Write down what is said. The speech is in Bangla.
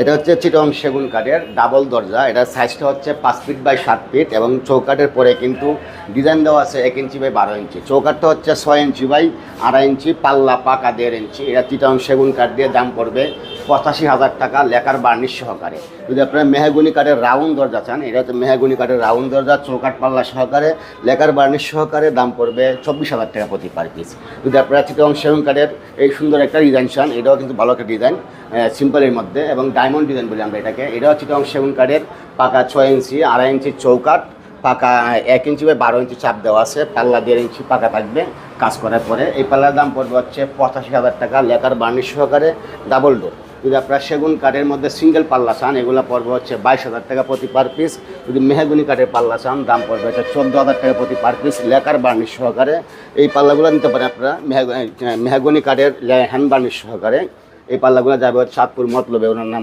এটা হচ্ছে চিটং সেগুন কাঠের ডাবল দরজা। এটার সাইজটা হচ্ছে 5 ফিট বাই 7 ফিট এবং চৌকাঠের পরে কিন্তু ডিজাইন দেওয়া আছে 1 ইঞ্চি বাই 12 ইঞ্চি। চৌকাঠটা হচ্ছে 6 ইঞ্চি বাই 2.5 ইঞ্চি, পাল্লা পাকা 1.5 ইঞ্চি। এটা চিটং সেগুন কাঠ দিয়ে দাম পড়বে 85,000 টাকা লেকার বার্নিশ সহকারে। যদি আপনারা মেহগনি কাঠের রাউন্ড দরজা চান, এটা হচ্ছে মেহগনি কাঠের রাউন্ড দরজা, চৌকাঠ পাল্লা সহকারে লেকার বার্নিশ সহকারে দাম পড়বে 24,000 টাকা প্রতি পার পিস। যদি আপনারা চিটং সেগুন কাঠের এই সুন্দর একটা ডিজাইন চান, এটাও কিন্তু ভালো একটা ডিজাইন, সিম্পলের মধ্যে এবং ডায়মন্ড ডিজাইন বলি আমরা এটাকে। এটাও চিটং সেগুন কাঠের পাকা 6 ইঞ্চি 2.5 ইঞ্চি চৌকাঠ, পাকা 1 ইঞ্চি বাই 12 ইঞ্চি চাপ দেওয়া আছে, পাল্লা 1.5 ইঞ্চি পাকা থাকবে কাজ করার পরে। এই পাল্লার দাম পড়বে হচ্ছে 85,000 টাকা লেকার বার্নিশ সহকারে ডাবল ডোর। যদি আপনারা সেগুন কাঠের মধ্যে সিঙ্গেল পাল্লা চান, এগুলো পড়বে হচ্ছে 22,000 টাকা প্রতি পার পিস। যদি মেহগনি কাঠের পাল্লা চান, দাম পড়বে হচ্ছে 14,000 টাকা প্রতি পার পিস লেকার বার্নিশ সহকারে। এই পাল্লাগুলো নিতে পারেন আপনারা মেহগনি কাঠের হ্যান্ড বার্নিশ সহকারে। এই পাল্লাগুলো যাবে চাঁদপুর মতলবে, ওনার নাম